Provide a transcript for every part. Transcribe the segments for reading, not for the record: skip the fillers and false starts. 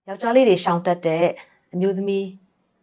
ယောက်ျားလေးတွေရှောင်တတ်တဲ့အမျိုးသမီး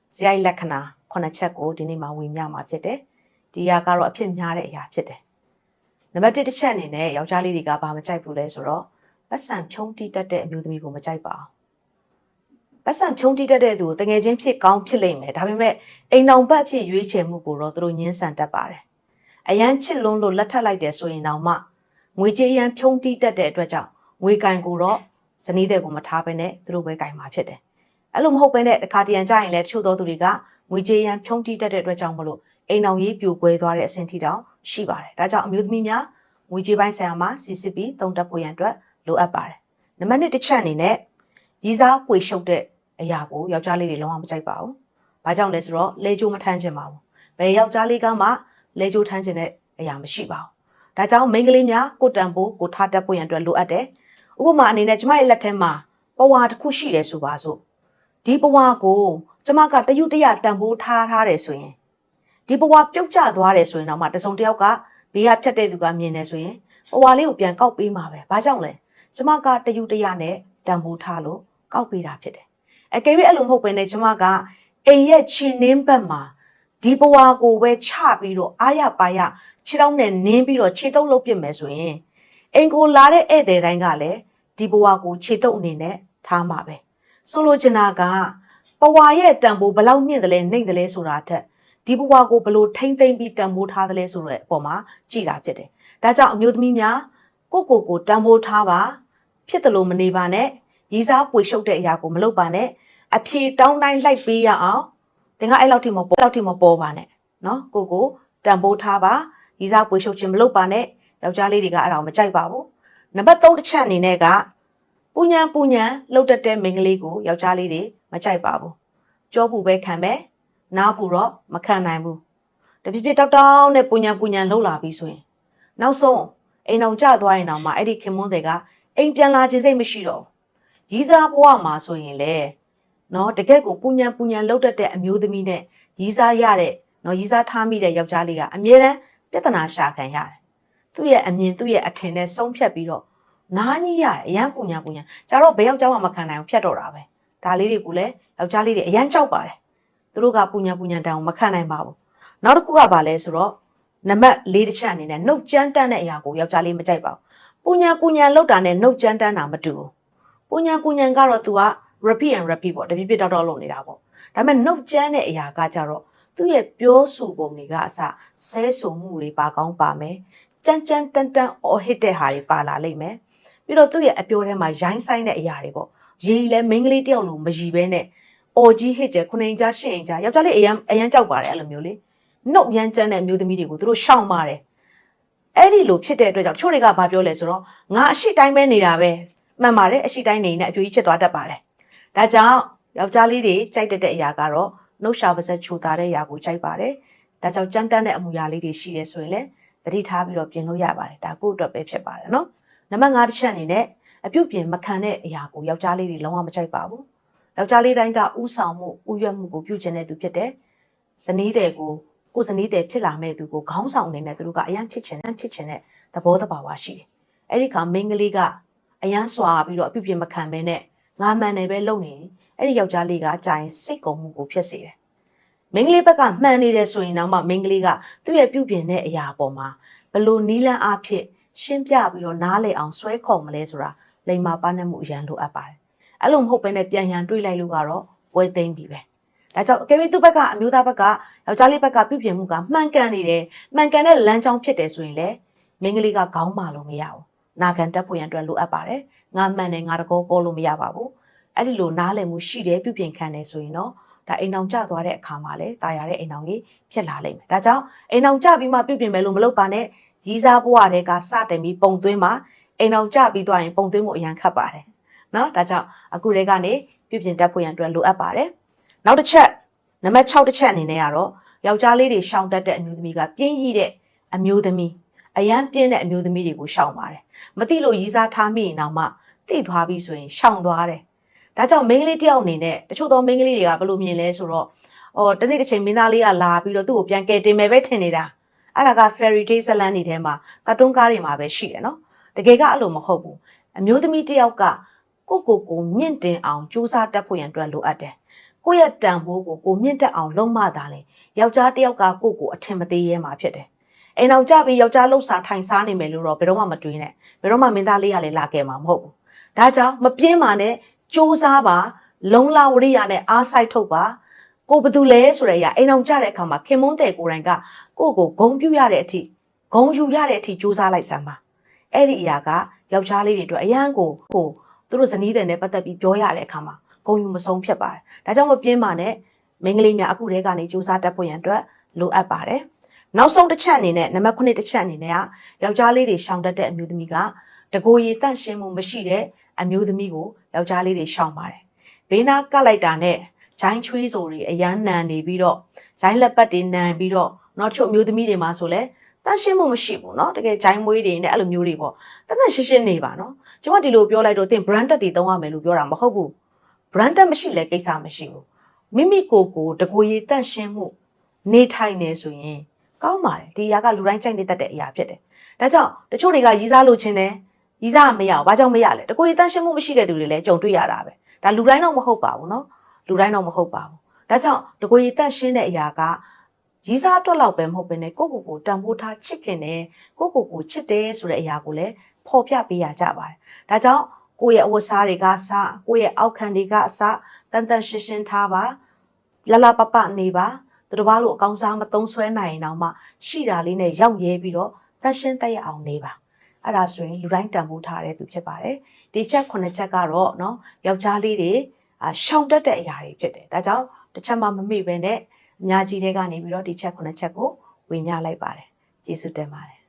ဇယိုက်လက္ခဏာ9ချက်ကိုဒီနေ့မှာဝင်ပြမှာဖြစ်တယ်။ဒီအရာကတော့အဖြစ်များတဲ့အရာဖြစ်တယ်။နံပါတ်1တစ်ချက်အနေနဲ့ယောက်ျားလေးတွေကဘာမကြိုက်ဘူးလဲဆိုတော့ပတ်စံဖြုံးတီးတတ်တဲ့အမျိုးသမီးကိုမကြိုက်ပါဘူး။ပတ်စံဖြုံးတီးတတ်တဲ့သူကိုတငယ်ချင်းဖြစ်ကောင်းဖြစ်လိမ့်မယ်။ဒါပေမဲ့အိမ်အောင်ဘက်ဖြစ်ရွေးချယ်မှုကိုတော့သူတို့ညှင်းဆန်တတ်ပါတယ်။အရန်ချစ်လွန်းလို့လက်ထပ်လိုက်တယ်ဆိုရင်တော့မှငွေကြေးရန်ဖြုံးတီးတတ်တဲ့အတွက်ကြောင့်ငွေကင်ကိုတော့ဇနီးတဲ့ကိုမထားဘဲနဲ့သူတို့ပဲကင်မှာဖြစ်တယ်။အဲ့လိုမဟုတ်ဘဲနဲ့တစ်ခါတရံကြရင်လည်းတချို့သောသူတွေကငွေကြေးရန်ဖြုံးတီးတတ်တဲ့အတွက်ကြောင့်မလို့အိမ်အောင်ရေးပြိုကွဲသွားတဲ့အဆင့်ထိတောင်ရှိပါတယ်။ဒါကြောင့်အမျိုးသမီးများငွေကြေးပိုင်းဆိုင်ရာမှာစီစစ်ပြီးသုံးတက်ဖို့ရန်အတွက်လိုအပ်ပါတယ်။နံပါတ်2တစ်ချက်အနေနဲ့ရည်စားပွေရှုပ်တဲ့အရာကိုယောက်ျားလေးတွေလုံးဝမကြိုက်ပါဘူး။ဘာကြောင့်လဲဆိုတော့လေကြိုးမထမ်းချင်ပါဘူး။ဘယ်ယောက်ျားလေးကမှလေကြိုးထမ်းချင်တဲ့အရာမရှိပါဘူး။ဒါကြောင့်မိန်းကလေးများကိုတန်ဖို့ကိုထားတတ်ဖို့ရန်အတွက်လိုအပ်တယ်။ဥပမာအနေနဲ့ကျမရဲ့လက်ထဲမှာပဝါတစ်ခုရှိတယ်ဆိုပါစို့ဒီပဝါကိုကျမကတရွတရတန်ဖိုးထားတယ်ဆိုရင်ဒီပဝါပြုတ်ကျသွားတယ်ဆိုရင်တော့မှတစုံတစ်ယောက်ကဘေးကဖြတ်တဲ့သူကမြင်နေဆိုရင်ပဝါလေးကိုပြန်ကောက်ပေးမှာပဲ။ဘာကြောင့်လဲကျမကတရွတရနဲ့တန်ဖိုးထားလို့ကောက်ပေးတာဖြစ်တယ်။အကယ်၍အဲ့လိုမဟုတ်ဘဲနဲ့ကျမကအိမ်ရဲ့ခြေနှင်းဘက်မှာဒီပဝါကိုပဲချပြီးတော့အားရပါရခြေထောက်နဲ့နင်းပြီးတော့ခြေတုပ်လုပ်ပစ်မယ်ဆိုရင်အိမ်ကိုလာတဲ့ဧည့်သည်တိုင်းကလည်းဒီပဝါကိုခြေတုပ်အနေနဲ့ထားမှာပဲဆိုလိုချင်တာကပဝါရဲ့တန်ဖိုးဘယ်လောက်မြင့်တယ်လဲနှိမ့်တယ်လဲဆိုတာထက်ဒီပဝါကိုဘယ်လိုထိမ့်သိမ့်ပြီးတန်ဖိုးထားတယ်လဲဆိုတဲ့အပေါ်မှာကြည်တာဖြစ်တယ်။ဒါကြောင့်အမျိုးသမီးများကိုတန်ဖိုးထားပါဖြစ်တယ်လို့မနေပါနဲ့ရည်စားပွေရှုပ်တဲ့အရာကိုမလုပ်ပါနဲ့အဖြေတောင်းတိုင်းလိုက်ပေးရအောင်သင်ကအဲ့လောက်ထိမပေါ်ပါနဲ့နော်ကိုတန်ဖိုးထားပါရည်စားပွေရှုပ်ခြင်းမလုပ်ပါနဲ့ယောက်ျားလေးတွေကအဲ့ဒါကိုမကြိုက်ပါဘူး။နံပါတ်3တစ်ချက်အနေနဲ့ကပူညံလှုပ်တတ်တဲ့မိန်းကလေးကိုယောက်ျားလေးတွေမကြိုက်ပါဘူး။ကြောပူပဲခံမယ်နားပူတော့မခံနိုင်ဘူး။တပြည့်ပြည့်တောက်နဲ့ပူညံလှုပ်လာပြီးဆိုရင်နောက်ဆုံးအိမ်အောင်ကျသွားရင်တော့မှအဲ့ဒီခင်မွန်းတွေကအိမ်ပြန်လာခြင်းစိတ်မရှိတော့ဘူး။ရည်စားဘဝမှာဆိုရင်လေနော်တကယ့်ကိုပူညံလှုပ်တတ်တဲ့အမျိုးသမီးနဲ့ရည်စားရတဲ့နော်ရည်စားထားမိတဲ့ယောက်ျားလေးကအမြဲတမ်းပြဿနာရှာခံရတယ်။သူ့ရဲ့အမြင်သူ့ရဲ့အထင်နဲ့ဆုံးဖြတ်ပြီးတော့နားကြီးရတယ်အရန်ပူညံကြတော့ဘယ်ယောက်ျားမှမခံနိုင်အောင်ဖြတ်တော့တာပဲဒါလေးတွေကလည်းယောက်ျားလေးတွေအရန်ကြောက်ပါတယ်သူတို့ကပူညံတောင်မခံနိုင်ပါဘူးနောက်တစ်ခုကဘာလဲဆိုတော့နံပါတ်4တစ်ချက်အနေနဲ့နှုတ်ကြမ်းတမ်းတဲ့အရာကိုယောက်ျားလေးမကြိုက်ပါဘူးပူညံလောက်တာနဲ့နှုတ်ကြမ်းတမ်းတာမတူဘူးပူညံကတော့သူက repeat ပေါ့တပြည့်ပြည့်တောက်လုပ်နေတာပေါ့ဒါပေမဲ့နှုတ်ကြမ်းတဲ့အရာကကြတော့သူ့ရဲ့ပြောဆိုပုံတွေကအစဆဲဆိုမှုတွေပါကောင်းပါမယ်ကြမ်းတမ်းအော်ဟစ်တဲ့ဟာတွေပါလာလိမ့်မယ်ပြီးတော့သူ့ရဲ့အပြောထဲမှာရိုင်းဆိုင်တဲ့အရာတွေပေါ့ရေလဲမိန်းကလေးတယောက်လိုမရည်ပဲနဲ့အော်ကြီးဟစ်ကျ9အိမ်ကြား10အိမ်ကြားယောက်ျားလေးအရန်ကြောက်ပါတယ်အဲ့လိုမျိုးလေနှုတ်ရမ်းကျမ်းတဲ့အမျိုးသမီးတွေကိုသူတို့ရှောင်ပါတယ်အဲ့ဒီလိုဖြစ်တဲ့အတွက်ကြောင့်ချို့တွေကဘာပြောလဲဆိုတော့ငါအရှိတိုင်းပဲနေတာပဲမှန်ပါတယ်အရှိတိုင်းနေနဲ့အပြူကြီးဖြစ်သွားတတ်ပါတယ်ဒါကြောင့်ယောက်ျားလေးတွေကြိုက်တဲ့အရာကတော့နှုတ်ရှာပါးစပ်ချိုသားတဲ့အရာကိုကြိုက်ပါတယ်ဒါကြောင့်ကြမ်းတမ်းတဲ့အမူအရာလေးတွေရှိရဲဆိုရင်လည်းသတိထားပြီးတော့ပြင်လို့ရပါတယ်ဒါကိုယ့်အတွက်ပဲဖြစ်ပါတယ်နော်နံပါတ်5တစ်ချက်အနေနဲ့အပြုတ်ပြင်မခံတဲ့အရာကိုယောက်ျားလေးတွေလုံးဝမကြိုက်ပါဘူး။ယောက်ျားလေးတိုင်းကဥဆောင်မှုဥရွက်မှုကိုပြုကျင်တဲ့သူဖြစ်တဲ့ဇနီးတဲ့ကိုဇနီးတဲ့ဖြစ်လာမဲ့သူကိုခေါင်းဆောင်အနေနဲ့သူတို့ကအရန်ဖြစ်ချင်တဲ့သဘောတဘာဝရှိတယ်။အဲ့ဒီခါမိန်းကလေးကအရန်စွာပြီးတော့အပြုတ်ပြင်မခံဘဲနဲ့ငါမှန်တယ်ပဲလုပ်နေအဲ့ဒီယောက်ျားလေးကကြာရင်စိတ်ကုန်မှုကိုဖြစ်စေတယ်။မိန်းကလေးဘက်ကမှန်နေတယ်ဆိုရင်တော့မှမိန်းကလေးကသူ့ရဲ့ပြုတ်ပြင်တဲ့အရာပေါ်မှာဘလို့နီးလန်းအားဖြင့်ရှင်းပြပြီးတော့နားလည်အောင်ဆွဲခေါ်မလဲဆိုတာလိမ္မာပါနဲ့မှုအရန်လိုအပ်ပါတယ်။အဲ့လိုမဟုတ်ဘဲနဲ့ပြန်ရန်တွေးလိုက်လို့ကတော့ပွဲသိမ်းပြီပဲ။ဒါကြောင့်အကယ်၍သူ့ဘက်ကအမျိုးသားဘက်ကယောက်ျားလေးဘက်ကပြုပြင်မှုကမှန်ကန်နေတယ်။မှန်ကန်တဲ့လမ်းကြောင်းဖြစ်တယ်ဆိုရင်လေမိန်းကလေးကခေါင်းမာလို့မရဘူး။နာခံတတ်ဖို့ရန်အတွက်လိုအပ်ပါတယ်။ငါမှန်တယ်ငါတကောလို့မရပါဘူး။အဲ့ဒီလိုနားလည်မှုရှိတယ်ပြုပြင်ခံတယ်ဆိုရင်တော့ဒါအိမ်အောင်ကျသွားတဲ့အခါမှာလေတာယာတဲ့အိမ်အောင်ကြီးဖြစ်လာလိမ့်မယ်။ဒါကြောင့်အိမ်အောင်ကျပြီးမှပြုပြင်မယ်လို့မလုပ်ပါနဲ့ရည်စားဘဝတွေကစတင်ပြီးပုံသွင်းမှာအိမ်အောင်ကျပြီးသွားရင်ပုံသွင်းမှုအရန်ခတ်ပါတယ်နော်ဒါကြောင့်အခုတွေကနေပြုပြင်တတ်ဖို့ရန်အတွက်လိုအပ်ပါတယ်နောက်တစ်ချက်နံပါတ်6တစ်ချက်အနေနဲ့ကတော့ယောက်ျားလေးတွေရှောင်တတ်တဲ့အမျိုးသမီးကပြင်းရည်တဲ့အမျိုးသမီးအရန်ပြင်းတဲ့အမျိုးသမီးတွေကိုရှောင်ပါတယ်မသိလို့ရည်စားထားမိရင်တော့မှသိသွားပြီဆိုရင်ရှောင်သွားတယ်ဒါကြောင့်မိန်းကလေးတယောက်အနေနဲ့တချို့သောမိန်းကလေးတွေကဘယ်လိုမြင်လဲဆိုတော့တနေ့တစ်ချိန်မင်းသားလေးကလာပြီးတော့သူ့ကိုပြန်ကယ်တင်မယ်ပဲထင်နေတာအဲ့ဒါက fairy tale ဇာတ်လမ်းတွေထဲမှာကာတွန်းကားတွေမှာပဲရှိတယ်နော်တကယ်ကအဲ့လိုမဟုတ်ဘူးအမျိုးသမီးတယောက်က ကိုမြင့်တင်အောင်ကြိုးစားတတ်ဖို့ရန်အတွက်လိုအပ်တယ်ကိုယ့်ရဲ့တန်ဖိုးကိုမြင့်တက်အောင်လုံးမသာလေယောက်ျားတစ်ယောက်ကကိုအထင်မသေးရဲမှာဖြစ်တယ်အိမ်အောင်ကြပြီးယောက်ျားလှုပ်ရှားထိုင်စားနေမယ်လို့တော့ဘယ်တော့မှမတွေးနဲ့ဘယ်တော့မှမင်းသားလေးရလေလာခဲ့မှာမဟုတ်ဘူးဒါကြောင့်မပြင်းပါနဲ့ကြိုးစားပါလုံလဝရိယနဲ့အားစိုက်ထုတ်ပါကိုဘသူလဲဆိုတဲ့အရာအိမ်အောင်ကြတဲ့အခါမှာခင်မုန်းတဲ့ကိုယ်တိုင်ကကိုဂုံပြူရတဲ့အထိဂုံယူရတဲ့အထိကြိုးစားလိုက်စမ်းပါအဲ့ဒီအရာကယောက်ျားလေးတွေအတွက်အရန်ကိုသူတို့ဇနီးတဲ့နဲ့ပတ်သက်ပြီးပြောရတဲ့အခါမှာဂုံယူမဆုံးဖြစ်ပါတယ်ဒါကြောင့်မပြင်းပါနဲ့မိန်းကလေးများအခုတည်းကနေကြိုးစားတတ်ဖို့ရန်အတွက်လိုအပ်ပါတယ်နောက်ဆုံးတစ်ချက်အနေနဲ့နံပါတ်9တစ်ချက်အနေနဲ့ကယောက်ျားလေးတွေရှောင်တတ်တဲ့အမျိုးသမီးကတကိုယ်ရည်တန့်ရှင်းမှုမရှိတဲ့အမျိုးသမီးကိုယောက်ျားလေးတွေရှောင်ပါတယ်ဘေးနားကတ်လိုက်တာနဲ့ဂျိုင်းချွေးစိုးတွေအရန်နံနေပြီးတော့ဂျိုင်းလက်ပတ်တွေနံပြီးတော့နောက်ချို့အမျိုးသမီးတွေမှာဆိုလဲတန့်ရှင်းမှုမရှိဘူးเนาะတကယ်ဂျိုင်းမွေးတွေနဲ့အဲ့လိုမျိုးတွေပေါ့တန့်ရှင်းရှင်းနေပါเนาะကျွန်မဒီလိုပြောလိုက်တော့သင် branded တွေသုံးရမယ်လို့ပြောတာမဟုတ်ဘူး branded မရှိလဲကိစ္စမရှိဘူးမိမိကိုတကိုယ်ရည်တန့်ရှင်းမှုနေထိုင်နေဆိုရင်ကောင်းပါတယ်ဒီအရာကလူတိုင်းကြိုက်နေတတ်တဲ့အရာဖြစ်တယ်ဒါကြောင့်တချို့တွေကရီးစားလို့ချင်းတယ်ရီးစားမရဘူးဘာကြောင့်မရလဲတကိုယ်ရည်တန့်ရှင်းမှုမရှိတဲ့သူတွေလည်းကြုံတွေ့ရတာပဲဒါလူတိုင်းတော့မဟုတ်ပါဘူးเนาะလူတိုင်းတော့မဟုတ်ပါဘူးဒါကြောင့်တကိုယ်ရည်တန့်ရှင်းတဲ့အရာကရီးစားအတွက်လောက်ပဲမဟုတ်ဘဲနဲ့ကိုတန်ဖိုးထားချစ်ခင်တယ်ကိုချစ်တယ်ဆိုတဲ့အရာကိုလည်းဖော်ပြပေးရကြပါတယ်ဒါကြောင့်ကိုယ့်ရဲ့အဝတ်စားတွေကစကိုယ့်ရဲ့အောက်ခံတွေကအစတန်ရှင်းထားပါလပနေပါသူတို့ဘာလို့အကောင်းစားမသုံးဆွဲနိုင်အောင်မှရှိတာလေးနဲ့ရောက်ရဲပြီးတော့တန်ရှင်းတက်ရအောင်နေပါအဲ့ဒါဆိုရင်လူတိုင်းတန်ဖိုးထားတဲ့သူဖြစ်ပါတယ်ဒီချက်9ချက်ကတော့เนาะယောက်ျားလေးတွေရှောင်တတ်တဲ့အရာတွေဖြစ်တယ်ဒါကြောင့်တစ်ချက်မှမမေ့ဘဲနဲ့အများကြီးတွေကနေပြီးတော့ဒီချက်9ချက်ကိုဝေမျှလိုက်ပါတယ်ကျေးဇူးတင်ပါတယ်